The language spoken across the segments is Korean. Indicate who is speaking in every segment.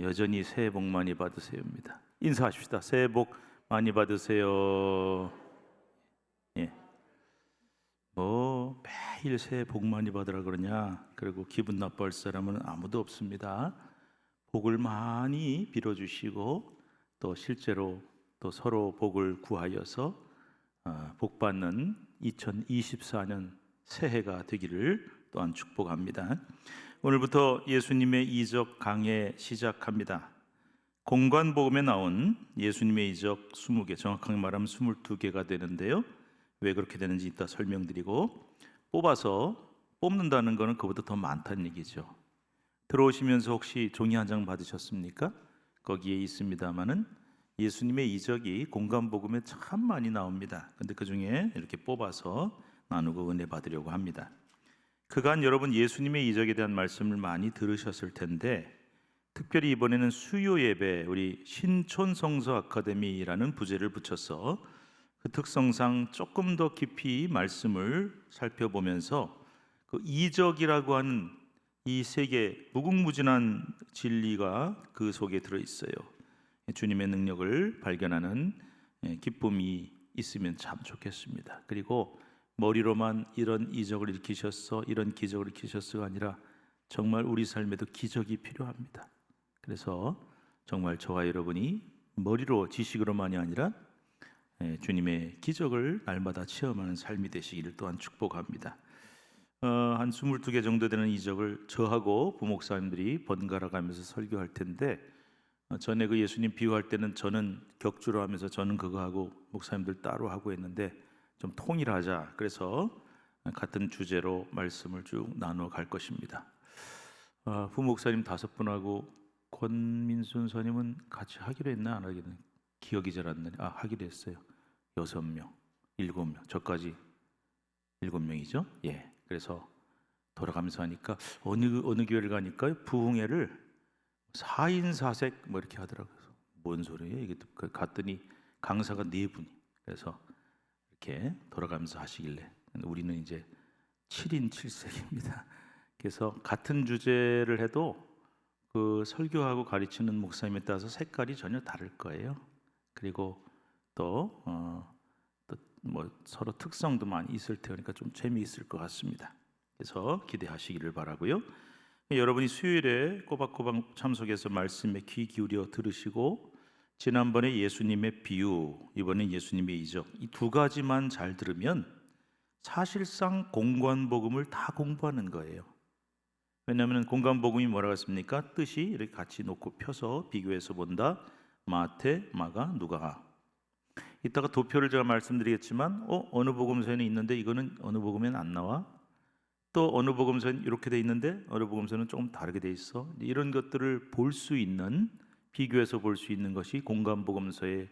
Speaker 1: 여전히 새해 복 많이 받으세요입니다. 인사하십시다. 새해 복 많이 받으세요. 예. 뭐 매일 새해 복 많이 받으라 그러냐? 그리고 기분 나빠할 사람은 아무도 없습니다. 복을 많이 빌어주시고 또 실제로 또 서로 복을 구하여서 복 받는 2024년 새해가 되기를 또한 축복합니다. 오늘부터 예수님의 이적 강해 시작합니다. 공관복음에 나온 예수님의 이적 20개, 정확하게 말하면 22개가 되는데요. 왜 그렇게 되는지 이따 설명드리고, 뽑는다는 것은 그보다 더 많다는 얘기죠. 들어오시면서 혹시 종이 한 장 받으셨습니까? 거기에 있습니다마는 예수님의 이적이 공관복음에 참 많이 나옵니다. 근데 그 중에 이렇게 뽑아서 나누고 은혜 받으려고 합니다. 그간 여러분 예수님의 이적에 대한 말씀을 많이 들으셨을 텐데, 특별히 이번에는 수요 예배 우리 신촌성서 아카데미라는 부제를 붙여서 그 특성상 조금 더 깊이 말씀을 살펴보면서 그 이적이라고 하는 이 세계 무궁무진한 진리가 그 속에 들어 있어요. 주님의 능력을 발견하는 기쁨이 있으면 참 좋겠습니다. 그리고 머리로만 이런 이적을 일으키셨어, 이런 기적을 일으키셨어가 아니라 정말 우리 삶에도 기적이 필요합니다. 그래서 정말 저와 여러분이 머리로 지식으로만이 아니라 주님의 기적을 날마다 체험하는 삶이 되시기를 또한 축복합니다. 한 22개 정도 되는 이적을 저하고 부목사님들이 번갈아 가면서 설교할 텐데, 전에 그 예수님 비유할 때는 저는 격주로 하면서 저는 그거 하고 목사님들 따로 하고 했는데 좀 통일하자. 그래서 같은 주제로 말씀을 쭉 나누어 갈 것입니다. 부목사님 5분하고 권민순 선임은 같이 하기로 했나 안 하기로 했나? 기억이 잘 안 나네. 하기로 했어요. 6명, 7명, 저까지 7명이죠. 예. 그래서 돌아가면서 하니까 어느 교회를 가니까 부흥회를 4인 4색 뭐 이렇게 하더라고요. 뭔 소리예요? 이게 갔더니 강사가 4분이. 그래서 이렇게 돌아가면서 하시길래 우리는 이제 7인 7색입니다. 그래서 같은 주제를 해도 그 설교하고 가르치는 목사님에 따라서 색깔이 전혀 다를 거예요. 그리고 또 뭐 서로 특성도 많이 있을 테니까 좀 재미있을 것 같습니다. 그래서 기대하시기를 바라고요. 여러분이 수요일에 꼬박꼬박 참석해서 말씀에 귀 기울여 들으시고, 지난번에 예수님의 비유, 이번엔 예수님의 이적, 이 두 가지만 잘 들으면 사실상 공관복음을 다 공부하는 거예요. 왜냐하면 공관복음이 뭐라고 했습니까? 뜻이 이렇게 같이 놓고 펴서 비교해서 본다. 마태, 마가, 누가. 이따가 도표를 제가 말씀드리겠지만 어느 복음서에는 있는데 이거는 어느 복음에는 안 나와. 또 어느 복음서는 이렇게 돼 있는데 어느 복음서는 조금 다르게 돼 있어. 이런 것들을 볼 수 있는, 비교해서 볼 수 있는 것이 공관복음서의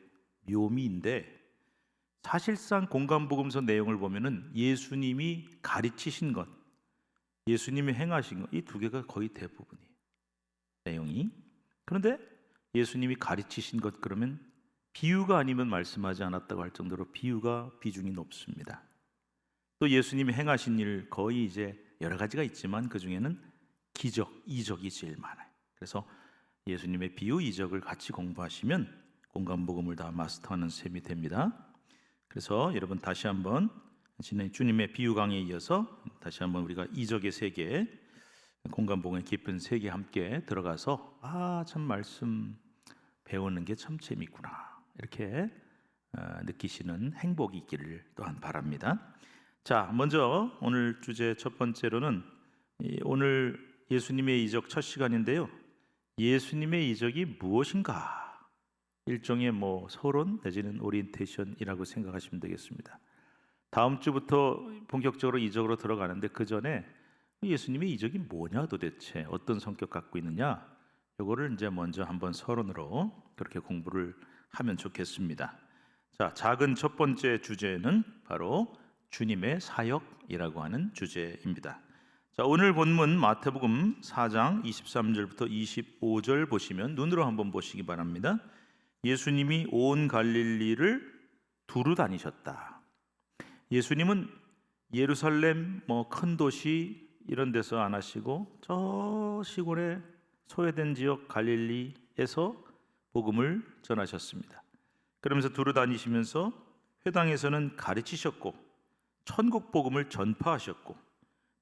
Speaker 1: 묘미인데, 사실상 공관복음서 내용을 보면은 예수님이 가르치신 것, 예수님이 행하신 것, 이 두 개가 거의 대부분이에요. 내용이. 그런데 예수님이 가르치신 것 그러면 비유가 아니면 말씀하지 않았다고 할 정도로 비유가 비중이 높습니다. 또 예수님이 행하신 일 거의 이제 여러 가지가 있지만 그 중에는 기적, 이적이 제일 많아요. 그래서 예수님의 비유, 이적을 같이 공부하시면 공관복음을 다 마스터하는 셈이 됩니다. 그래서 여러분 다시 한번 지난 주님의 비유 강의에 이어서 다시 한번 우리가 이적의 세계, 공관복음의 깊은 세계 함께 들어가서 참 말씀 배우는 게 참 재밌구나 이렇게 느끼시는 행복이 있기를 또한 바랍니다. 자, 먼저 오늘 주제 첫 번째로는 오늘 예수님의 이적 첫 시간인데요. 예수님의 이적이 무엇인가? 일종의 서론 내지는 오리엔테이션이라고 생각하시면 되겠습니다. 다음 주부터 본격적으로 이적으로 들어가는데 그 전에 예수님의 이적이 뭐냐 도대체 어떤 성격 갖고 있느냐? 이거를 이제 먼저 한번 서론으로 그렇게 공부를 하면 좋겠습니다. 자, 작은 첫 번째 주제는 바로 주님의 사역이라고 하는 주제입니다. 자, 오늘 본문 마태복음 4장 23절부터 25절 보시면 눈으로 한번 보시기 바랍니다. 예수님이 온 갈릴리를 두루 다니셨다. 예수님은 예루살렘 큰 도시 이런 데서 안 하시고 저 시골에 소외된 지역 갈릴리에서 복음을 전하셨습니다. 그러면서 두루 다니시면서 회당에서는 가르치셨고 천국 복음을 전파하셨고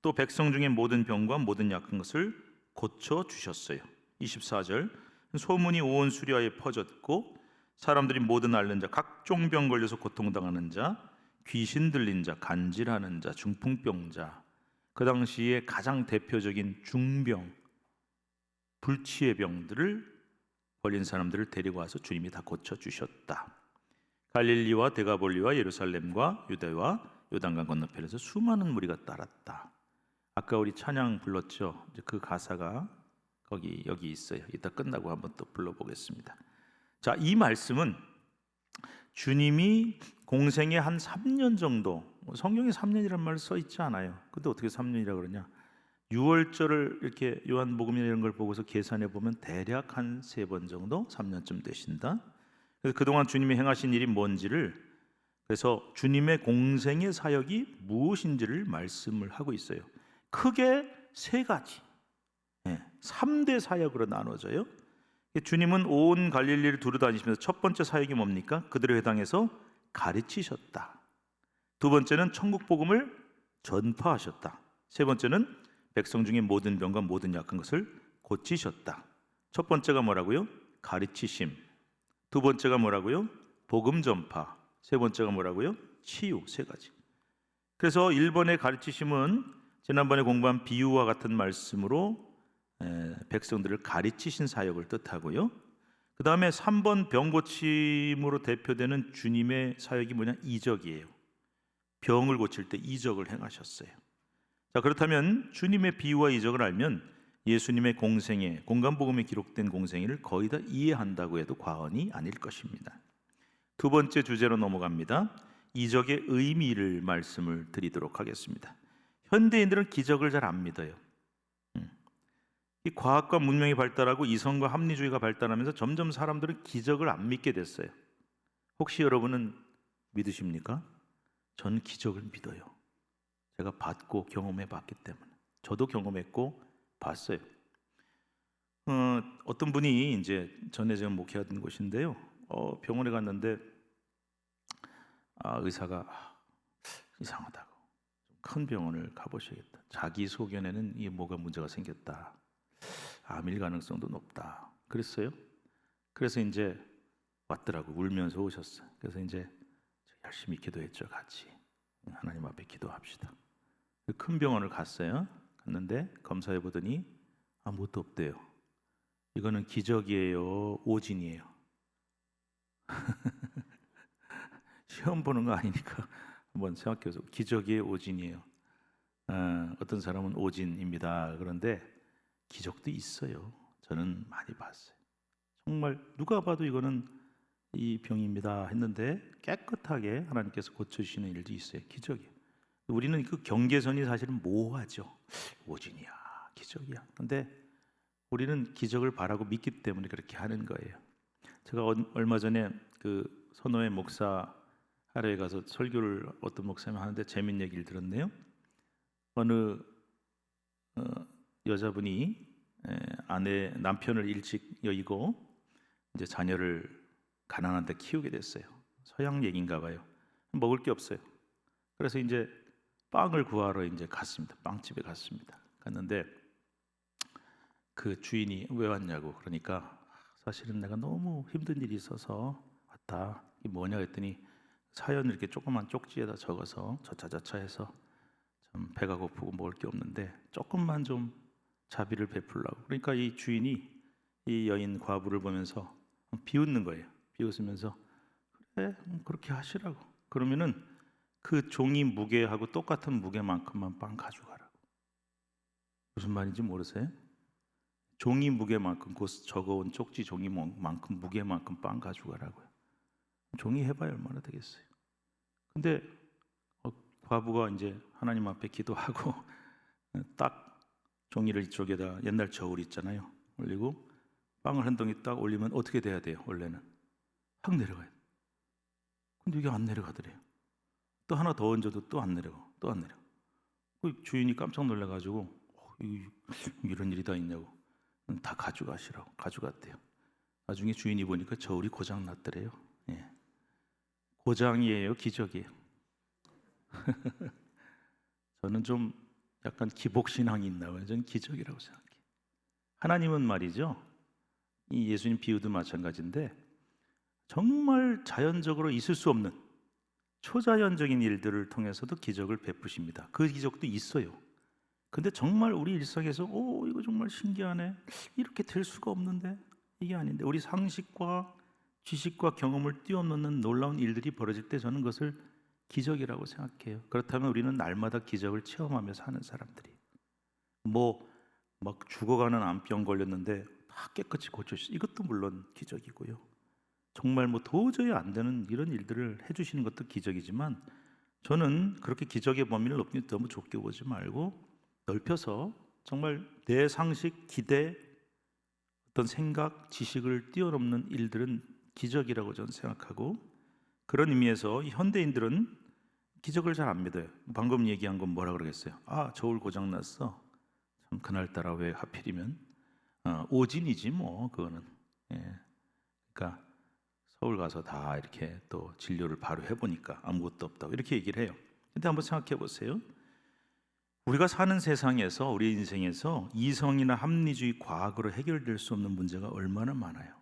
Speaker 1: 또 백성 중에 모든 병과 모든 약한 것을 고쳐 주셨어요. 24절 소문이 온 수리아에 퍼졌고 사람들이 모든 앓는 자, 각종 병 걸려서 고통당하는 자, 귀신 들린 자, 간질하는 자, 중풍병자, 그 당시에 가장 대표적인 중병, 불치의 병들을 걸린 사람들을 데리고 와서 주님이 다 고쳐주셨다. 갈릴리와 데가볼리와 예루살렘과 유대와 요단강 건너편에서 수많은 무리가 따랐다. 아까 우리 찬양 불렀죠. 그 가사가 여기 있어요. 이따 끝나고 한번 또 불러보겠습니다. 자, 이 말씀은 주님이 공생의 한 3년 정도, 성경에 3년이란 말 써 있지 않아요. 근데 어떻게 3년이라 그러냐? 6월절을 이렇게 요한복음이나 이런 걸 보고서 계산해 보면 대략 한 3번 정도 3년쯤 되신다. 그래서 그동안 주님이 행하신 일이 뭔지를, 그래서 주님의 공생의 사역이 무엇인지를 말씀을 하고 있어요. 크게 3가지, 3대 사역으로 나눠져요. 주님은 온 갈릴리를 두루 다니시면서 첫 번째 사역이 뭡니까? 그들의 회당에서 가르치셨다. 두 번째는 천국 복음을 전파하셨다. 세 번째는 백성 중에 모든 병과 모든 약한 것을 고치셨다. 첫 번째가 뭐라고요? 가르치심. 두 번째가 뭐라고요? 복음 전파. 세 번째가 뭐라고요? 치유. 3가지. 그래서 1번의 가르치심은 지난번에 공부한 비유와 같은 말씀으로 백성들을 가르치신 사역을 뜻하고요. 그 다음에 3번 병 고침으로 대표되는 주님의 사역이 뭐냐? 이적이에요. 병을 고칠 때 이적을 행하셨어요. 자, 그렇다면 주님의 비유와 이적을 알면 예수님의 공생애, 공간복음에 기록된 공생애를 거의 다 이해한다고 해도 과언이 아닐 것입니다. 두 번째 주제로 넘어갑니다. 이적의 의미를 말씀을 드리도록 하겠습니다. 현대인들은 기적을 잘 안 믿어요. 이 과학과 문명이 발달하고 이성과 합리주의가 발달하면서 점점 사람들은 기적을 안 믿게 됐어요. 혹시 여러분은 믿으십니까? 저는 기적을 믿어요. 제가 봤고 경험해 봤기 때문에. 저도 경험했고 봤어요. 어떤 분이 이제 전에 제가 목회하던 곳인데요. 병원에 갔는데 의사가 이상하다고, 큰 병원을 가보셔야겠다. 자기 소견에는 이게 뭐가 문제가 생겼다. 암일 가능성도 높다. 그랬어요. 그래서 이제 왔더라고. 울면서 오셨어요. 그래서 이제 열심히 기도했죠. 같이 하나님 앞에 기도합시다. 큰 병원을 갔어요. 갔는데 검사해 보더니 아무것도 없대요. 이거는 기적이에요, 오진이에요? 시험 보는 거 아니니까 한번 생각해서 기적이에요, 오진이에요? 어떤 사람은 오진입니다. 그런데 기적도 있어요. 저는 많이 봤어요. 정말 누가 봐도 이거는 이 병입니다 했는데 깨끗하게 하나님께서 고쳐주시는 일도 있어요. 기적이에요. 우리는 그 경계선이 사실은 모호하죠. 오진이야, 기적이야. 근데 우리는 기적을 바라고 믿기 때문에 그렇게 하는 거예요. 제가 얼마 전에 그 선호의 목사 하루에 가서 설교를 어떤 목사님이 하는데 재밌는 얘기를 들었네요. 어느 여자분이 남편을 일찍 여의고 이제 자녀를 가난한데 키우게 됐어요. 서양 얘기인가 봐요. 먹을 게 없어요. 그래서 이제 빵을 구하러 이제 갔습니다. 빵집에 갔습니다. 갔는데 그 주인이 왜 왔냐고, 그러니까 사실은 내가 너무 힘든 일이 있어서 왔다. 이게 뭐냐 했더니 사연을 이렇게 조그만 쪽지에다 적어서 저차저차 해서 참 배가 고프고 먹을 게 없는데 조금만 좀 자비를 베풀라고. 그러니까 이 주인이 이 여인 과부를 보면서 비웃는 거예요. 비웃으면서 그래, 그렇게 하시라고. 그러면은 그 종이 무게하고 똑같은 무게만큼만 빵 가져가라고. 무슨 말인지 모르세요? 종이 무게만큼, 그 적어온 쪽지 종이만큼 무게만큼 빵 가져가라고요. 종이 해봐야 얼마나 되겠어요. 근데 과부가 이제 하나님 앞에 기도하고 딱 종이를 이쪽에다, 옛날 저울 있잖아요, 올리고 빵을 한 덩이 딱 올리면 어떻게 돼야 돼요? 원래는 확 내려가요. 근데 이게 안 내려가더래요. 또 하나 더 얹어도 또 안 내려가, 또 안 내려가. 그 주인이 깜짝 놀라가지고 이런 일이 다 있냐고. 다 가져가시라고 가져갔대요. 나중에 주인이 보니까 저울이 고장 났더래요. 예. 고장이에요, 기적이에요? 저는 좀 약간 기복신앙이 있나 봐요. 저는 기적이라고 생각해요. 하나님은 말이죠, 이 예수님 비유도 마찬가지인데 정말 자연적으로 있을 수 없는 초자연적인 일들을 통해서도 기적을 베푸십니다. 그 기적도 있어요. 근데 정말 우리 일상에서 이거 정말 신기하네, 이렇게 될 수가 없는데, 이게 아닌데, 우리 상식과 지식과 경험을 뛰어넘는 놀라운 일들이 벌어질 때 저는 그것을 기적이라고 생각해요. 그렇다면 우리는 날마다 기적을 체험하며 사는 사람들이, 막 죽어가는 암병 걸렸는데 다 깨끗이 고쳐주시, 이것도 물론 기적이고요. 정말 도저히 안 되는 이런 일들을 해주시는 것도 기적이지만, 저는 그렇게 기적의 범위를 너무 좁게 보지 말고 넓혀서 정말 내 상식, 기대, 어떤 생각, 지식을 뛰어넘는 일들은 기적이라고 저는 생각하고, 그런 의미에서 현대인들은 기적을 잘 안 믿어요. 방금 얘기한 건 뭐라 그러겠어요? 저울 고장 났어. 참 그날따라 왜 하필이면 오진이지 뭐 그거는. 예. 그러니까 서울 가서 다 이렇게 또 진료를 바로 해보니까 아무것도 없다고 이렇게 얘기를 해요. 근데 한번 생각해 보세요. 우리가 사는 세상에서, 우리 인생에서 이성이나 합리주의, 과학으로 해결될 수 없는 문제가 얼마나 많아요.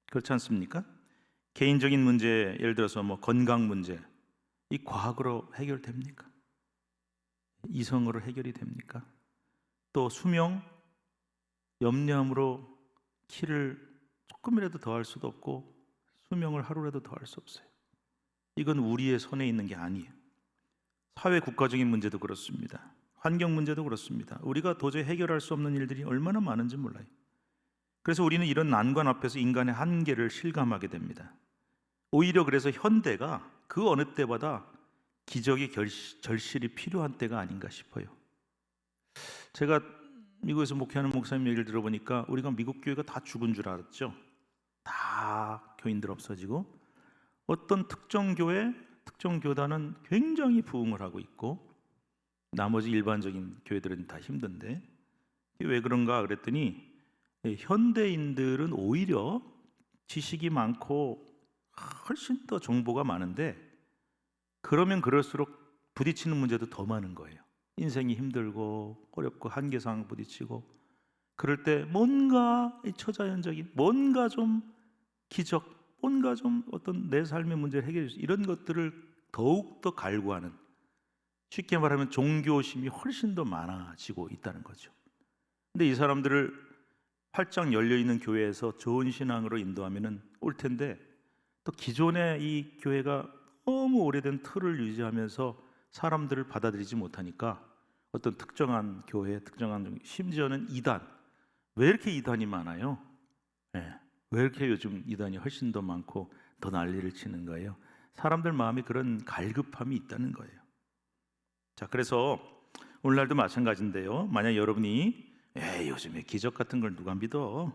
Speaker 1: 그렇지 않습니까? 개인적인 문제, 예를 들어서 건강 문제, 이 과학으로 해결됩니까? 이성으로 해결이 됩니까? 또 수명, 염려함으로 키를 조금이라도 더 할 수도 없고 수명을 하루라도 더 할 수 없어요. 이건 우리의 손에 있는 게 아니에요. 사회 국가적인 문제도 그렇습니다. 환경 문제도 그렇습니다. 우리가 도저히 해결할 수 없는 일들이 얼마나 많은지 몰라요. 그래서 우리는 이런 난관 앞에서 인간의 한계를 실감하게 됩니다. 오히려 그래서 현대가 그 어느 때보다 기적의 절실히 필요한 때가 아닌가 싶어요. 제가 미국에서 목회하는 목사님 얘기를 들어보니까 우리가 미국 교회가 다 죽은 줄 알았죠. 다 교인들 없어지고 어떤 특정 교회, 특정 교단은 굉장히 부흥을 하고 있고 나머지 일반적인 교회들은 다 힘든데, 왜 그런가 그랬더니 현대인들은 오히려 지식이 많고 훨씬 더 정보가 많은데, 그러면 그럴수록 부딪히는 문제도 더 많은 거예요. 인생이 힘들고 어렵고 한계상 부딪히고, 그럴 때 뭔가 초자연적인, 뭔가 좀 기적, 뭔가 좀 어떤 내 삶의 문제를 해결해 줄 수, 이런 것들을 더욱더 갈구하는, 쉽게 말하면 종교심이 훨씬 더 많아지고 있다는 거죠. 근데 이 사람들을 활짝 열려있는 교회에서 좋은 신앙으로 인도하면 올 텐데, 또 기존의 이 교회가 너무 오래된 틀을 유지하면서 사람들을 받아들이지 못하니까 어떤 특정한 교회, 특정한, 심지어는 이단, 왜 이렇게 이단이 많아요? 네. 왜 이렇게 요즘 이단이 훨씬 더 많고 더 난리를 치는 거예요? 사람들 마음에 그런 갈급함이 있다는 거예요. 자, 그래서 오늘날도 마찬가지인데요. 만약 여러분이 요즘에 기적 같은 걸 누가 믿어?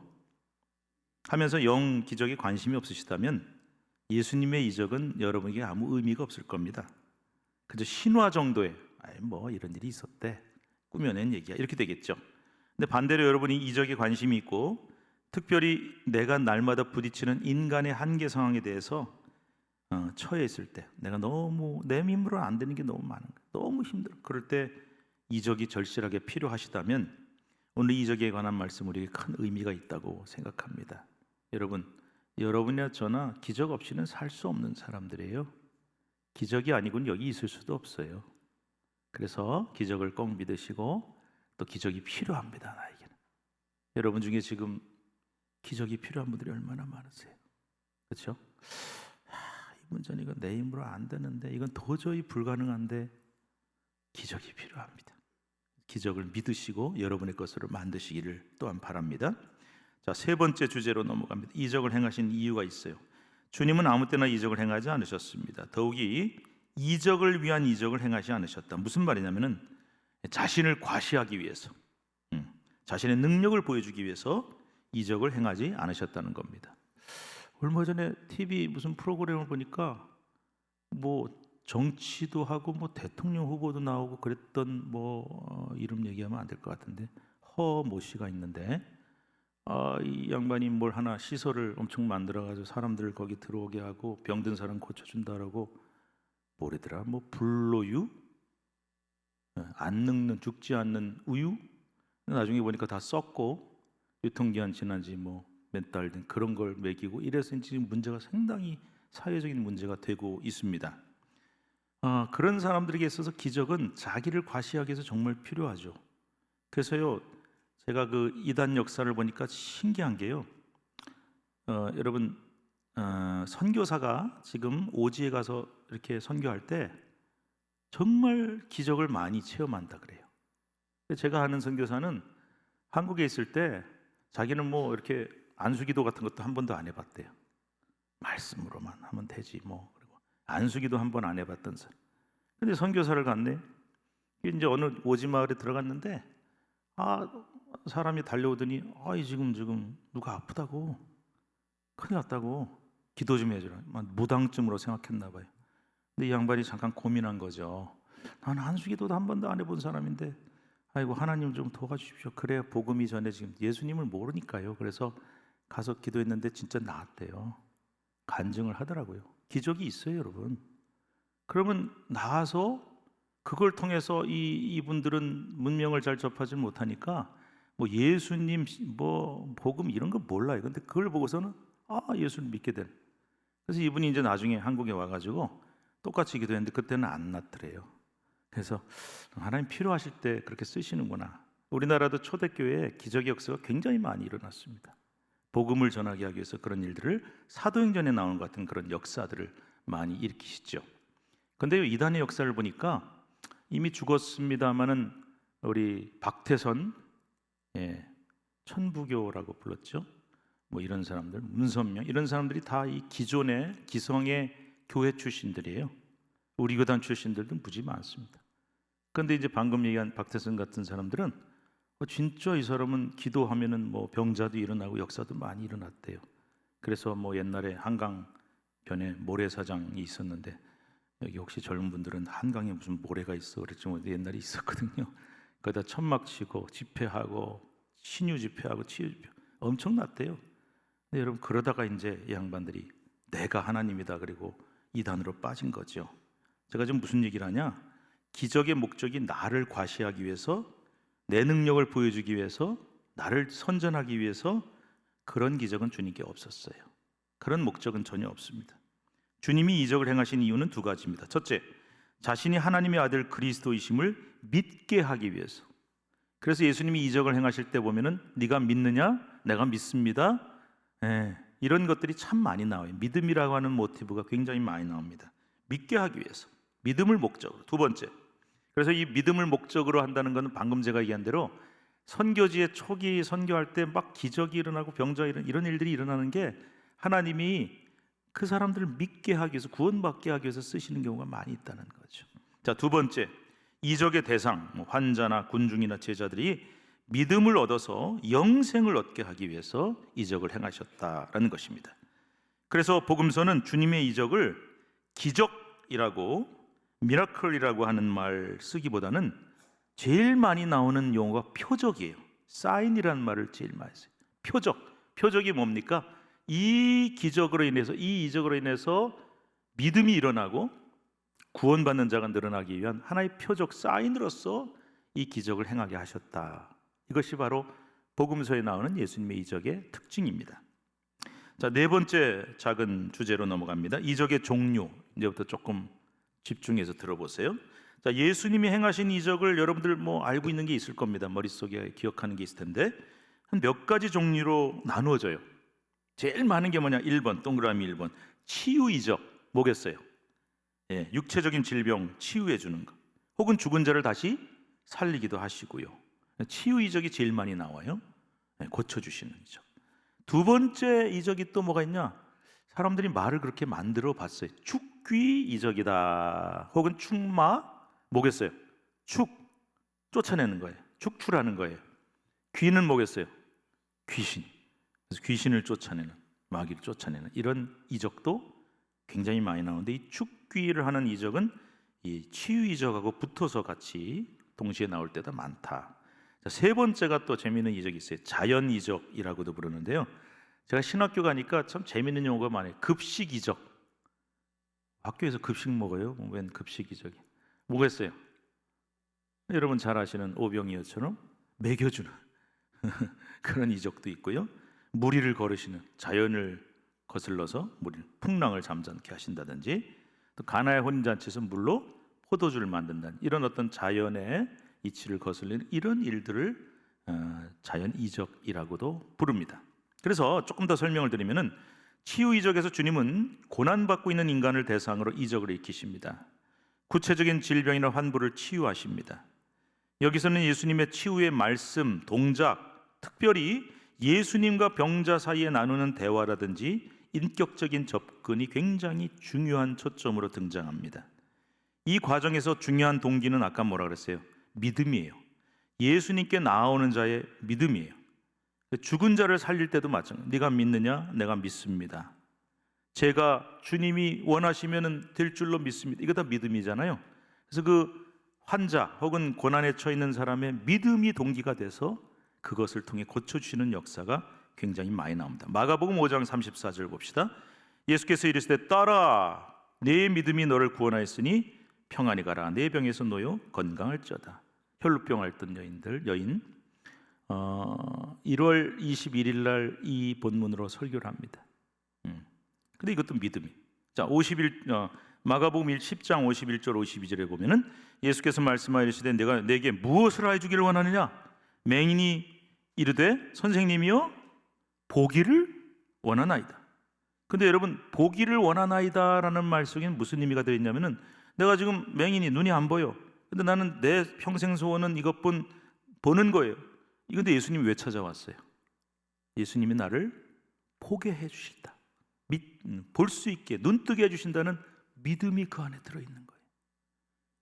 Speaker 1: 하면서 영 기적에 관심이 없으시다면 예수님의 이적은 여러분에게 아무 의미가 없을 겁니다. 그저 신화 정도의 이런 일이 있었대, 꾸며낸 얘기야, 이렇게 되겠죠. 근데 반대로 여러분이 이적에 관심이 있고 특별히 내가 날마다 부딪히는 인간의 한계 상황에 대해서 처해 있을 때, 내가 너무 내 힘으로 안 되는 게 너무 많은 거야, 너무 힘들어, 그럴 때 이적이 절실하게 필요하시다면 오늘 이적에 관한 말씀 우리에게 큰 의미가 있다고 생각합니다. 여러분이나 저나 기적 없이는 살 수 없는 사람들이에요. 기적이 아니고는 여기 있을 수도 없어요. 그래서 기적을 꼭 믿으시고, 또 기적이 필요합니다, 나에게는. 여러분 중에 지금 기적이 필요한 분들이 얼마나 많으세요? 그렇죠? 이 문제는 이건 내 힘으로 안 되는데, 이건 도저히 불가능한데 기적이 필요합니다. 기적을 믿으시고 여러분의 것으로 만드시기를 또한 바랍니다. 자, 세 번째 주제로 넘어갑니다. 이적을 행하신 이유가 있어요. 주님은 아무 때나 이적을 행하지 않으셨습니다. 더욱이 이적을 위한 이적을 행하지 않으셨다. 무슨 말이냐면은 자신을 과시하기 위해서, 자신의 능력을 보여주기 위해서 이적을 행하지 않으셨다는 겁니다. 얼마 전에 TV 무슨 프로그램을 보니까 정치도 하고 대통령 후보도 나오고 그랬던 이름 얘기하면 안 될 것 같은데, 허모 씨가 있는데 이 양반이 뭘 하나 시설을 엄청 만들어가지고 사람들 거기 들어오게 하고 병든 사람 고쳐준다라고 뭐래더라? 뭐 불로유? 안 늙는 죽지 않는 우유? 나중에 보니까 다 썩고 유통기한 지난 지 뭐 몇 달 된 그런 걸 먹이고 이래서 지금 문제가 상당히 사회적인 문제가 되고 있습니다. 그런 사람들에게 있어서 기적은 자기를 과시하기 위해서 정말 필요하죠. 그래서요, 제가 그 이단 역사를 보니까 신기한 게요. 여러분, 선교사가 지금 오지에 가서 이렇게 선교할 때 정말 기적을 많이 체험한다 그래요. 제가 아는 선교사는 한국에 있을 때 자기는 뭐 이렇게 안수기도 같은 것도 한 번도 안 해봤대요. 말씀으로만 하면 되지 뭐. 그리고 안수기도 한 번 안 해봤던 사람. 근데 선교사를 갔네. 이제 어느 오지 마을에 들어갔는데 사람이 달려오더니 지금 누가 아프다고 큰일 났다고 기도 좀 해주라. 무당쯤으로 생각했나 봐요. 근데 이 양반이 잠깐 고민한 거죠. 나는 안수기도도 한 번도 안 해본 사람인데 아이고 하나님 좀 도와주십시오. 그래야 복음이 전해지금 예수님을 모르니까요. 그래서 가서 기도했는데 진짜 나았대요. 간증을 하더라고요. 기적이 있어요, 여러분. 그러면 나와서 그걸 통해서 이분들은 문명을 잘 접하지 못하니까 뭐 예수님 뭐 복음 이런 거 몰라요. 근데 그걸 보고서는 예수를 믿게 된. 그래서 이분이 이제 나중에 한국에 와가지고 똑같이 기도했는데 그때는 안 났더래요. 그래서 하나님 필요하실 때 그렇게 쓰시는구나. 우리나라도 초대교회에 기적의 역사가 굉장히 많이 일어났습니다. 복음을 전하게 하기 위해서 그런 일들을 사도행전에 나오는 것 같은 그런 역사들을 많이 일으키시죠. 근데 이단의 역사를 보니까 이미 죽었습니다마는 우리 박태선, 천부교라고 불렀죠. 뭐 이런 사람들, 문선명 이런 사람들이 다 이 기존의 기성의 교회 출신들이에요. 우리 교단 출신들도 무지 많습니다. 그런데 이제 방금 얘기한 박태선 같은 사람들은 진짜 이 사람은 기도하면은 뭐 병자도 일어나고 역사도 많이 일어났대요. 그래서 뭐 옛날에 한강변에 모래사장이 있었는데 여기 혹시 젊은 분들은 한강에 무슨 모래가 있어 그랬죠. 옛날에 있었거든요. 거기다 천막 치고 집회하고 신유 집회하고 치유 집회 엄청났대요. 근데 여러분 그러다가 이제 이 양반들이 내가 하나님이다 그리고 이단으로 빠진 거죠. 제가 지금 무슨 얘기를 하냐? 기적의 목적이 나를 과시하기 위해서 내 능력을 보여주기 위해서 나를 선전하기 위해서 그런 기적은 주님께 없었어요. 그런 목적은 전혀 없습니다. 주님이 이적을 행하신 이유는 두 가지입니다. 첫째, 자신이 하나님의 아들 그리스도이심을 믿게 하기 위해서. 그래서 예수님이 이적을 행하실 때 보면은 네가 믿느냐? 내가 믿습니다. 이런 것들이 참 많이 나와요. 믿음이라고 하는 모티브가 굉장히 많이 나옵니다. 믿게 하기 위해서. 믿음을 목적으로. 두 번째, 그래서 이 믿음을 목적으로 한다는 것은 방금 제가 얘기한 대로 선교지의 초기 선교할 때 막 기적이 일어나고 병자 이런 일들이 일어나는 게 하나님이 그 사람들을 믿게 하기 위해서 구원받게 하기 위해서 쓰시는 경우가 많이 있다는 거죠. 자, 두 번째, 이적의 대상 환자나 군중이나 제자들이 믿음을 얻어서 영생을 얻게 하기 위해서 이적을 행하셨다라는 것입니다. 그래서 복음서는 주님의 이적을 기적이라고 미라클이라고 하는 말 쓰기보다는 제일 많이 나오는 용어가 표적이에요. 사인이라는 말을 제일 많이 써요. 표적이 뭡니까? 이 기적으로 인해서 이 이적으로 인해서 믿음이 일어나고 구원받는 자가 늘어나기 위한 하나의 표적 사인으로서 이 기적을 행하게 하셨다. 이것이 바로 복음서에 나오는 예수님의 이적의 특징입니다. 자, 네 번째 작은 주제로 넘어갑니다. 이적의 종류. 이제부터 조금 집중해서 들어보세요. 자, 예수님이 행하신 이적을 여러분들 뭐 알고 있는 게 있을 겁니다. 머릿속에 기억하는 게 있을 텐데 한 몇 가지 종류로 나누어져요. 제일 많은 게 뭐냐? 1번 동그라미 1번 치유 이적. 뭐겠어요? 육체적인 질병 치유해 주는 거. 혹은 죽은 자를 다시 살리기도 하시고요. 치유 이적이 제일 많이 나와요. 고쳐주시는 이적. 두 번째 이적이 또 뭐가 있냐? 사람들이 말을 그렇게 만들어 봤어요. 축귀 이적이다. 혹은 축마 뭐겠어요? 축 쫓아내는 거예요. 축출하는 거예요. 귀는 뭐겠어요? 귀신. 그래서 귀신을 쫓아내는, 마귀를 쫓아내는 이런 이적도 굉장히 많이 나오는데 이 축귀를 하는 이적은 이 치유 이적하고 붙어서 같이 동시에 나올 때도 많다. 자, 세 번째가 또 재미있는 이적이 있어요. 자연 이적이라고도 부르는데요. 제가 신학교 가니까 참 재미있는 용어가 많아요. 급식 이적. 학교에서 급식 먹어요? 웬 급식 이적이? 뭐겠어요? 여러분 잘 아시는 오병이어처럼 먹여주는 그런 이적도 있고요. 무리를 걸으시는, 자연을 거슬러서 무리 풍랑을 잠잠케 하신다든지, 또 가나의 혼인잔치에서 물로 포도주를 만든다는 이런 어떤 자연의 이치를 거슬리는 이런 일들을 자연 이적이라고도 부릅니다. 그래서 조금 더 설명을 드리면은, 치유 이적에서 주님은 고난받고 있는 인간을 대상으로 이적을 일으키십니다. 구체적인 질병이나 환부를 치유하십니다. 여기서는 예수님의 치유의 말씀, 동작, 특별히 예수님과 병자 사이에 나누는 대화라든지 인격적인 접근이 굉장히 중요한 초점으로 등장합니다. 이 과정에서 중요한 동기는 아까 뭐라 그랬어요? 믿음이에요. 예수님께 나아오는 자의 믿음이에요. 죽은 자를 살릴 때도 마찬가지예요. 네가 믿느냐? 내가 믿습니다. 제가 주님이 원하시면 될 줄로 믿습니다. 이거 다 믿음이잖아요. 그래서 그 환자 혹은 고난에 처해 있는 사람의 믿음이 동기가 돼서 그것을 통해 고쳐주시는 역사가 굉장히 많이 나옵니다. 마가복음 5장 34절 봅시다. 예수께서 이르시되 따라, 내 믿음이 너를 구원하였으니 평안히 가라. 내 병에서 놓여 건강할지어다. 혈루병 앓던 여인 1월 21일 날 이 본문으로 설교를 합니다. 근데 이것도 믿음이. 자, 마가복음 10장 51절 52절에 보면은 예수께서 말씀하시되 내가 내게 무엇을 하여 주기를 원하느냐? 맹인이 이르되 선생님이여 보기를 원하나이다. 근데 여러분, 보기를 원하나이다라는 말 속에는 무슨 의미가 되어 있냐면은, 내가 지금 맹인이 눈이 안 보여. 근데 나는 내 평생 소원은 이것뿐, 보는 거예요. 근데 예수님이 왜 찾아왔어요? 예수님이 나를 보게 해 주신다. 볼 수 있게 눈뜨게 해 주신다는 믿음이 그 안에 들어있는 거예요.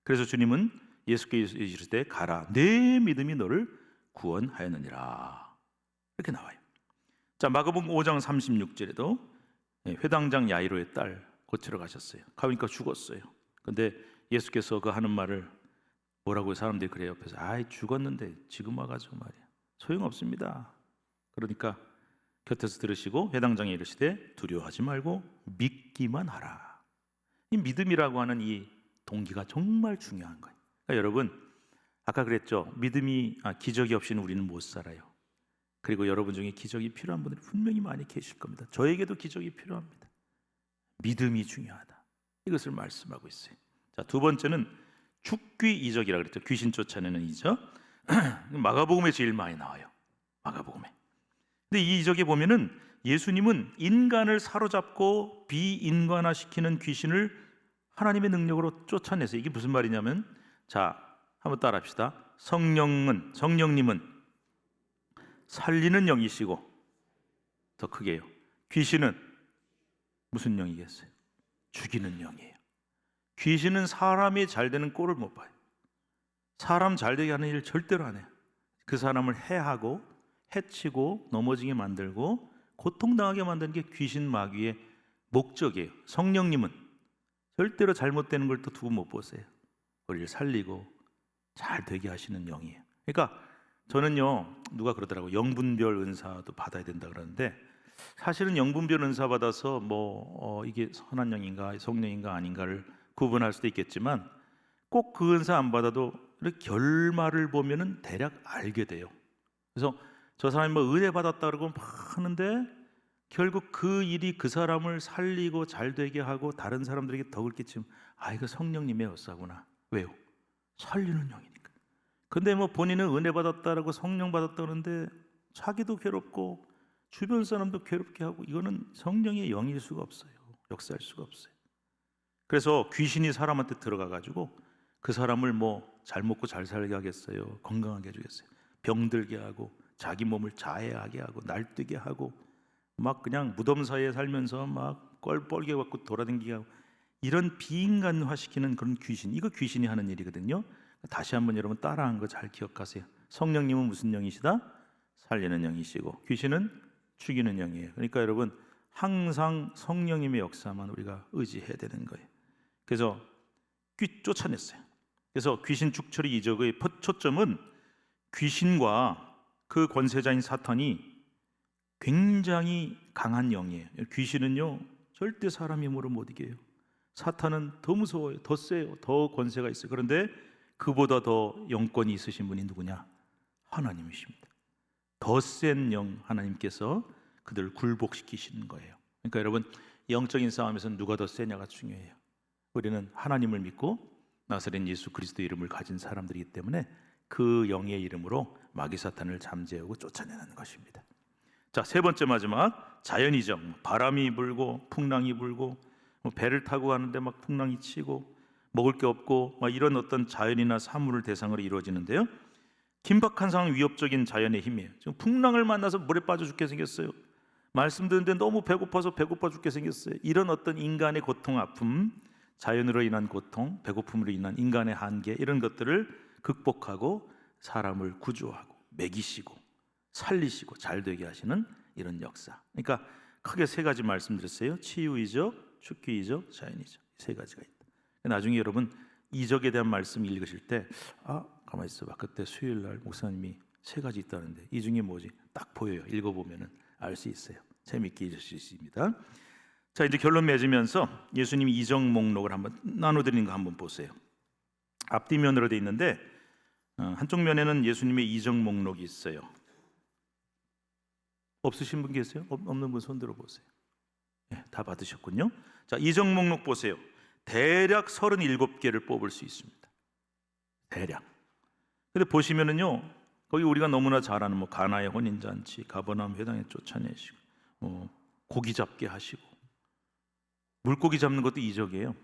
Speaker 1: 그래서 주님은 예수께서 이르시되 가라, 내 믿음이 너를 구원하였느니라, 이렇게 나와요. 자, 마가복음 5장 36절에도 회당장 야이로의 딸 고치러 가셨어요. 가니까 죽었어요. 근데 예수께서 그 하는 말을 뭐라고 사람들이 그래요. 옆에서 아이 죽었는데 지금 와가지고 말이야 소용없습니다. 그러니까 곁에서 들으시고 회당장에 이르시되 두려워하지 말고 믿기만 하라. 이 믿음이라고 하는 이 동기가 정말 중요한 거예요. 그러니까 여러분, 아까 그랬죠. 기적이 없이는 우리는 못 살아요. 그리고 여러분 중에 기적이 필요한 분들이 분명히 많이 계실 겁니다. 저에게도 기적이 필요합니다. 믿음이 중요하다. 이것을 말씀하고 있어요. 자, 두 번째는 죽귀 이적이라고 그랬죠. 귀신 쫓아내는 이적. 마가복음에 제일 많이 나와요. 마가복음에. 근데 이 이적에 보면은 예수님은 인간을 사로잡고 비인간화시키는 귀신을 하나님의 능력으로 쫓아내세요. 이게 무슨 말이냐면, 자, 한번 따라합시다. 성령님은 살리는 영이시고, 더 크게요, 귀신은 무슨 영이겠어요? 죽이는 영이에요. 귀신은 사람이 잘 되는 꼴을 못 봐요. 사람 잘 되게 하는 일 절대로 안 해요. 그 사람을 해하고 해치고 넘어지게 만들고 고통당하게 만드는 게 귀신 마귀의 목적이에요. 성령님은 절대로 잘못되는 걸 또 두고 못 보세요. 우리를 살리고 잘 되게 하시는 영이에요. 그러니까 저는요, 누가 그러더라고요. 영분별 은사도 받아야 된다 그러는데, 사실은 영분별 은사 받아서 이게 선한 영인가 성령인가 아닌가를 구분할 수도 있겠지만, 꼭 그 은사 안 받아도 이렇게 결말을 보면은 대략 알게 돼요. 그래서 저 사람이 은혜 받았다 그러고 막 하는데 결국 그 일이 그 사람을 살리고 잘 되게 하고 다른 사람들에게 덕을 끼치면, 이거 성령님의 역사구나. 왜요? 살리는 영이니까. 근데 본인은 은혜 받았다라고 성령 받았다 그러는데 자기도 괴롭고 주변 사람도 괴롭게 하고, 이거는 성령의 영일 수가 없어요. 역사할 수가 없어요. 그래서 귀신이 사람한테 들어가 가지고 그 사람을 잘 먹고 잘 살게 하겠어요? 건강하게 해주겠어요? 병들게 하고 자기 몸을 자해하게 하고 날뛰게 하고 막 그냥 무덤 사이에 살면서 막 뻘뻘게 갖고 돌아다니게 하고, 이런 비인간화시키는 그런 귀신, 이거 귀신이 하는 일이거든요. 다시 한번 여러분 따라한 거 잘 기억하세요. 성령님은 무슨 영이시다? 살리는 영이시고, 귀신은 죽이는 영이에요. 그러니까 여러분, 항상 성령님의 역사만 우리가 의지해야 되는 거예요. 그래서 쫓아냈어요. 그래서 귀신 축처리 이적의 초점은 귀신과 그 권세자인 사탄이 굉장히 강한 영이에요. 귀신은요 절대 사람 힘으로 못 이겨요. 사탄은 더 무서워요. 더 세요. 더 권세가 있어요. 그런데 그보다 더 영권이 있으신 분이 누구냐? 하나님이십니다. 더 센 영 하나님께서 그들을 굴복시키시는 거예요. 그러니까 여러분, 영적인 싸움에서는 누가 더 세냐가 중요해요. 우리는 하나님을 믿고 나사렛 예수 그리스도 이름을 가진 사람들이기 때문에 그 영의 이름으로 마귀 사탄을 잠재우고 쫓아내는 것입니다. 자, 세 번째 마지막 자연이죠. 바람이 불고 풍랑이 불고 배를 타고 가는데 막 풍랑이 치고 먹을 게 없고 막 이런 어떤 자연이나 사물을 대상으로 이루어지는데요. 긴박한 상황, 위협적인 자연의 힘이에요. 지금 풍랑을 만나서 물에 빠져 죽게 생겼어요. 말씀 듣는데 너무 배고파서 배고파 죽게 생겼어요. 이런 어떤 인간의 고통, 아픔, 자연으로 인한 고통, 배고픔으로 인한 인간의 한계, 이런 것들을 극복하고 사람을 구조하고 먹이시고 살리시고 잘 되게 하시는 이런 역사. 그러니까 크게 세 가지 말씀드렸어요. 치유이적, 축기이적, 자연이적. 세 가지가 있다. 나중에 여러분 이적에 대한 말씀 읽으실 때 가만히 있어봐. 그때 수요일 날 목사님이 세 가지 있다는데 이 중에 뭐지? 딱 보여요. 읽어보면 알 수 있어요. 재밌게 읽을 수 있습니다. 자, 이제 결론 맺으면서 예수님이 이적 목록을 한번 나눠드리는 거 한번 보세요. 앞뒤면으로 돼 있는데 한쪽 면에는 예수님의 이적 목록이 있어요. 없으신 분 계세요? 없는 분 손 들어보세요. 네, 다 받으셨군요. 자, 이적 목록 보세요. 대략 37개를 뽑을 수 있습니다. 대략. 근데 보시면은요, 거기 우리가 너무나 잘 아는 가나의 혼인잔치, 가버나움 회당에 쫓아내시고 고기 잡게 하시고, 물고기 잡는 것도 이적이에요.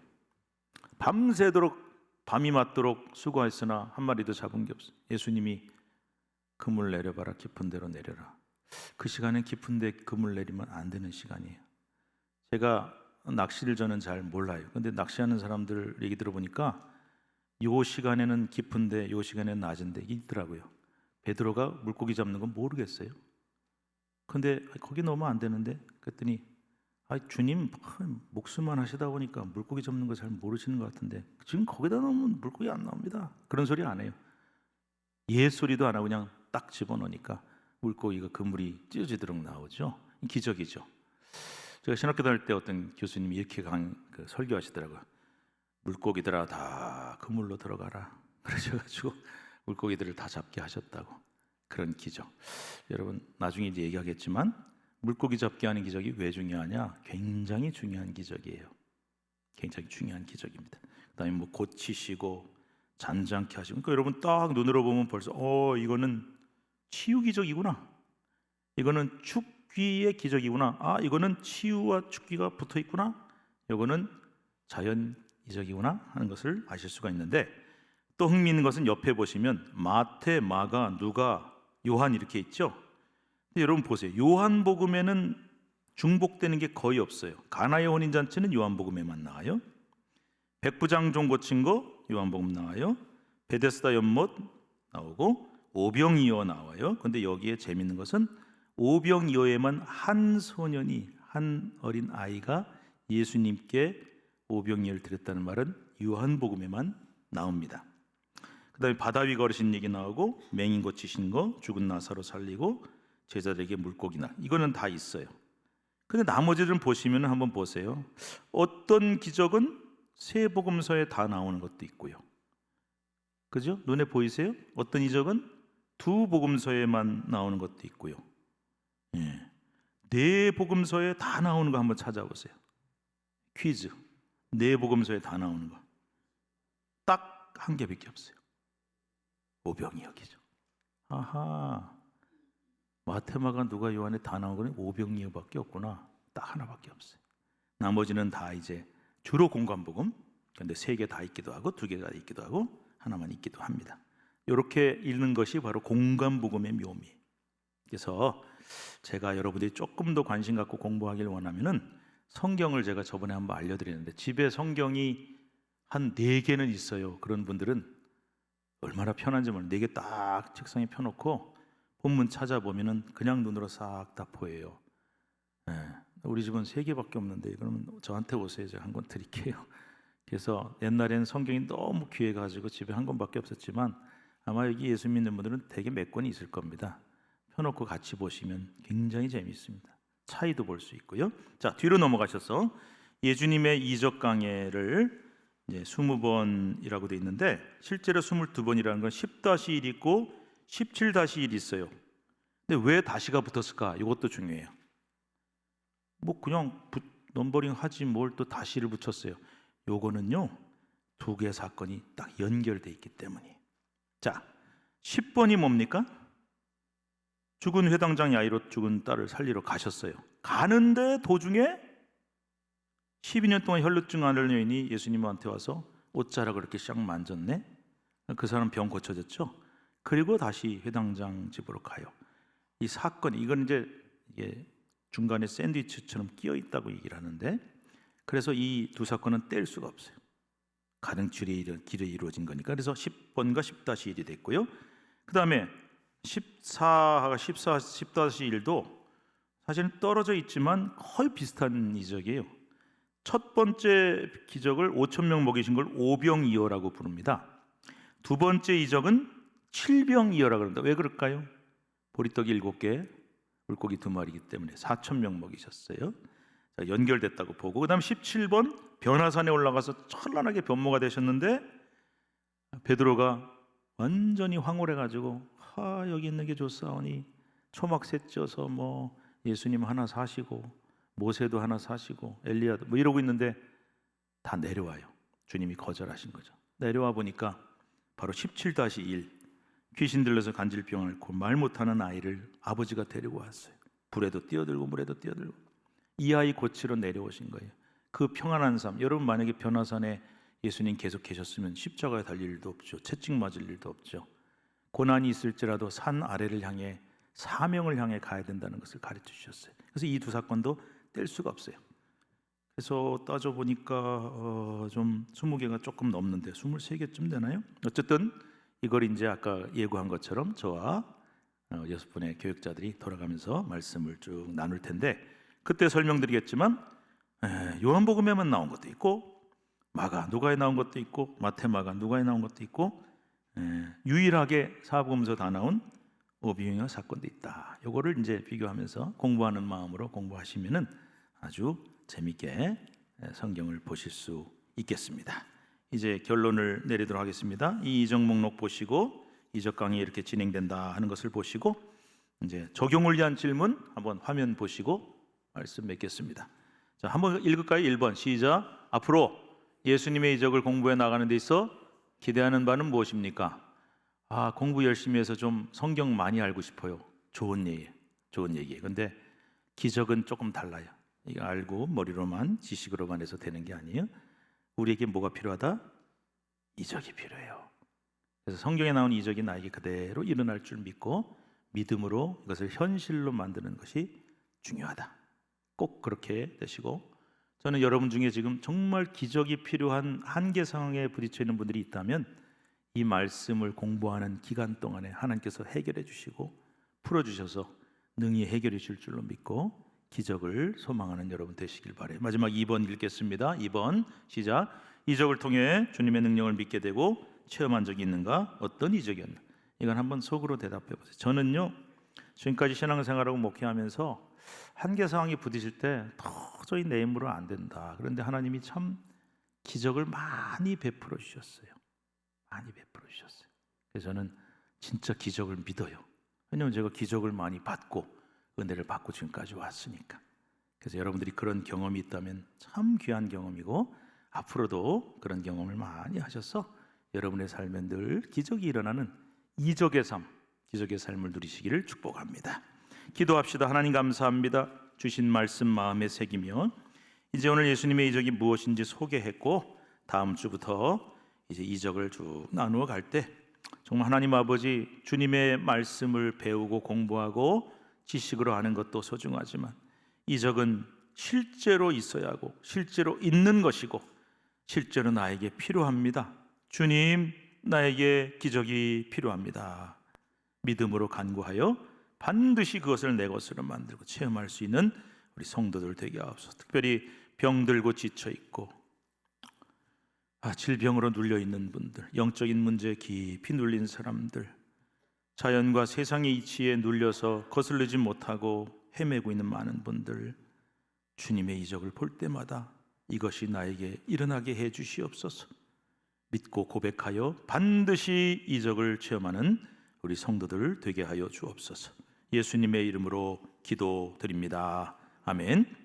Speaker 1: 밤새도록 밤이 맞도록 수고했으나 한 마리도 잡은 게 없어요. 예수님이 그물 내려봐라, 깊은 데로 내려라. 그 시간에 깊은 데 그물 내리면 안 되는 시간이에요. 제가 낚시를 저는 잘 몰라요. 근데 낚시하는 사람들 얘기 들어보니까 요 시간에는 깊은데 요 시간에는 낮은데 있더라고요. 베드로가 물고기 잡는 건 모르겠어요. 근데 거기 넣으면 안 되는데 그랬더니 주님 목수만 하시다 보니까 물고기 잡는 거 잘 모르시는 것 같은데 지금 거기다 넣으면 물고기 안 나옵니다. 그런 소리 안 해요. 예 소리도 안 하고 그냥 딱 집어넣으니까 물고기가 그물이 찢어지도록 나오죠. 기적이죠. 제가 신학교 다닐 때 어떤 교수님이 이렇게 설교하시더라고요. 물고기들아 다 그물로 들어가라. 그러셔가지고 물고기들을 다 잡게 하셨다고. 그런 기적. 여러분 나중에 이제 얘기하겠지만 물고기 잡게 하는 기적이 왜 중요하냐? 굉장히 중요한 기적이에요. 굉장히 중요한 기적입니다. 그다음에 고치시고 잔잔케 하시고. 그러니까 여러분 딱 눈으로 보면 벌써 이거는 치유 기적이구나. 이거는 축기의 기적이구나. 이거는 치유와 축기가 붙어 있구나. 이거는 자연 이적이구나 하는 것을 아실 수가 있는데, 또 흥미있는 것은 옆에 보시면 마태, 마가, 누가, 요한 이렇게 있죠. 근데 여러분 보세요. 요한복음에는 중복되는 게 거의 없어요. 가나의 혼인잔치는 요한복음에만 나와요. 백부장종 고친 거 요한복음 나와요. 베데스다 연못 나오고 오병이어 나와요. 근데 여기에 재밌는 것은 오병이어에만 한 소년이, 한 어린 아이가 예수님께 오병이어를 드렸다는 말은 요한복음에만 나옵니다. 그 다음에 바다 위 걸으신 얘기 나오고 맹인 고치신 거, 죽은 나사로 살리고 제자들에게 물고기나, 이거는 다 있어요. 근데 나머지를 보시면 한번 보세요. 어떤 기적은 세 복음서에 다 나오는 것도 있고요. 그죠? 눈에 보이세요? 어떤 이적은 두 복음서에만 나오는 것도 있고요. 네 복음서에 다 나오는 거 한번 찾아보세요. 퀴즈. 네 복음서에 다 나오는 거 딱 한 개밖에 없어요. 오병이어기죠. 아하, 마테마가 누가 요한에 다 나온 거는 오병이어밖에 없구나. 딱 하나밖에 없어요. 나머지는 다 이제 주로 공관복음. 근데 세 개 다 있기도 하고 두 개가 있기도 하고 하나만 있기도 합니다. 이렇게 읽는 것이 바로 공관복음의 묘미. 그래서 제가 여러분들이 조금 더 관심 갖고 공부하길 원하면은 성경을 제가 저번에 한번 알려드렸는데, 집에 성경이 한 4개는 있어요. 그런 분들은 얼마나 편한지 몰라요. 4개 딱 책상에 펴놓고 본문 찾아보면은 그냥 눈으로 싹 다 보여요. 우리 집은 3개밖에 없는데 그러면 저한테 오세요. 제가 한 권 드릴게요. 그래서 옛날에는 성경이 너무 귀해가지고 집에 한 권밖에 없었지만 아마 여기 예수 믿는 분들은 되게 몇 권이 있을 겁니다. 펴놓고 같이 보시면 굉장히 재미있습니다. 차이도 볼 수 있고요. 자, 뒤로 넘어가셔서 예수님의 이적 강해를 이제 20번이라고 돼 있는데 실제로 22번이라는 건 10-1 있고 17-1 있어요. 근데 왜 다시가 붙었을까? 이것도 중요해요. 뭐 그냥 넘버링 하지 뭘 또 다시를 붙였어요. 요거는요, 두 개의 사건이 딱 연결돼 있기 때문이에요. 자, 10번이 뭡니까? 죽은 회당장 야이로 죽은 딸을 살리러 가셨어요. 가는데 도중에 12년 동안 혈루증 앓는 여인이 예수님한테 와서 옷자락을 이렇게 싹 만졌네. 그 사람 병 고쳐졌죠. 그리고 다시 회당장 집으로 가요. 이 사건, 이건 이제 이게 중간에 샌드위치처럼 끼어 있다고 얘기를 하는데, 그래서 이 두 사건은 뗄 수가 없어요. 가능줄이 길에 이루어진 거니까. 그래서 10번과 10-1이 됐고요. 그 다음에 14가 10-1도 사실은 떨어져 있지만 거의 비슷한 이적이에요. 첫 번째 기적을 5,000명 먹이신 걸 오병이어라고 부릅니다. 두 번째 이적은 칠병이어라고 그럽니다. 왜 그럴까요? 보리떡이 7개, 물고기 2마리이기 때문에 4,000명 먹이셨어요. 자, 연결됐다고 보고, 그 다음 17번 변화산에 올라가서 찬란하게 변모가 되셨는데 베드로가 완전히 황홀해가지고 여기 있는 게 좋사오니 초막새 쪄서 뭐 예수님 하나 사시고 모세도 하나 사시고 엘리야도 뭐 이러고 있는데 다 내려와요. 주님이 거절하신 거죠. 내려와 보니까 바로 17-1 귀신 들려서 간질병 앓고 말 못하는 아이를 아버지가 데리고 왔어요. 불에도 뛰어들고 물에도 뛰어들고 이 아이 고치러 내려오신 거예요. 그 평안한 삶, 여러분 만약에 변화산에 예수님 계속 계셨으면 십자가에 달릴 일도 없죠. 채찍 맞을 일도 없죠. 고난이 있을지라도 산 아래를 향해 사명을 향해 가야 된다는 것을 가르쳐 주셨어요. 그래서 이 두 사건도 뗄 수가 없어요. 그래서 따져보니까 좀 20개가 조금 넘는데 23개쯤 되나요? 어쨌든 이걸 이제 아까 예고한 것처럼 저와 6분의 교육자들이 돌아가면서 말씀을 쭉 나눌 텐데, 그때 설명드리겠지만 요한복음에만 나온 것도 있고 마가 누가에 나온 것도 있고 마태 마가 누가에 나온 것도 있고 유일하게 사복음서 다 나온 오병이어 사건도 있다. 요거를 이제 비교하면서 공부하는 마음으로 공부하시면은 아주 재밌게 성경을 보실 수 있겠습니다. 이제 결론을 내리도록 하겠습니다. 이 이적 목록 보시고 이적 강의 이렇게 진행된다 하는 것을 보시고 이제 적용을 위한 질문 한번 화면 보시고 말씀 맺겠습니다. 자, 한번 읽을까요? 1번 시작. 앞으로 예수님의 이적을 공부해 나가는 데 있어 기대하는 바는 무엇입니까? 공부 열심히 해서 좀 성경 많이 알고 싶어요. 좋은 얘기예요. 좋은 얘기예요. 근데 기적은 조금 달라요. 이거 알고 머리로만 지식으로만 해서 되는 게 아니에요. 우리에게 뭐가 필요하다? 이적이 필요해요. 그래서 성경에 나온 이적이 나에게 그대로 일어날 줄 믿고 믿음으로 이것을 현실로 만드는 것이 중요하다. 꼭 그렇게 되시고, 저는 여러분 중에 지금 정말 기적이 필요한 한계 상황에 부딪혀 있는 분들이 있다면 이 말씀을 공부하는 기간 동안에 하나님께서 해결해 주시고 풀어주셔서 능히 해결해 줄 줄로 믿고 기적을 소망하는 여러분 되시길 바라요. 마지막 2번 읽겠습니다. 2번 시작. 이적을 통해 주님의 능력을 믿게 되고 체험한 적이 있는가? 어떤 이적이었나? 이건 한번 속으로 대답해 보세요. 저는요, 지금까지 신앙생활하고 목회하면서 한계 상황이 부딪힐 때 도저히 내 힘으로 안 된다. 그런데 하나님이 참 기적을 많이 베풀어 주셨어요. 많이 베풀어 주셨어요. 그래서 저는 진짜 기적을 믿어요. 왜냐하면 제가 기적을 많이 받고 은혜를 받고 지금까지 왔으니까. 그래서 여러분들이 그런 경험이 있다면 참 귀한 경험이고 앞으로도 그런 경험을 많이 하셔서 여러분의 삶에 늘 기적이 일어나는 이적의 삶, 기적의 삶을 누리시기를 축복합니다. 기도합시다. 하나님 감사합니다. 주신 말씀 마음에 새기며 이제 오늘 예수님의 이적이 무엇인지 소개했고 다음 주부터 이제 이적을 쭉 나누어 갈 때 정말 하나님 아버지 주님의 말씀을 배우고 공부하고 지식으로 아는 것도 소중하지만 이적은 실제로 있어야 하고 실제로 있는 것이고 실제로 나에게 필요합니다. 주님, 나에게 기적이 필요합니다. 믿음으로 간구하여 반드시 그것을 내 것으로 만들고 체험할 수 있는 우리 성도들 되게 하옵소서. 특별히 병들고 지쳐 있고 질병으로 눌려 있는 분들, 영적인 문제에 깊이 눌린 사람들, 자연과 세상의 이치에 눌려서 거스르지 못하고 헤매고 있는 많은 분들, 주님의 이적을 볼 때마다 이것이 나에게 일어나게 해 주시옵소서. 믿고 고백하여 반드시 이적을 체험하는 우리 성도들 되게 하여 주옵소서. 예수님의 이름으로 기도드립니다. 아멘.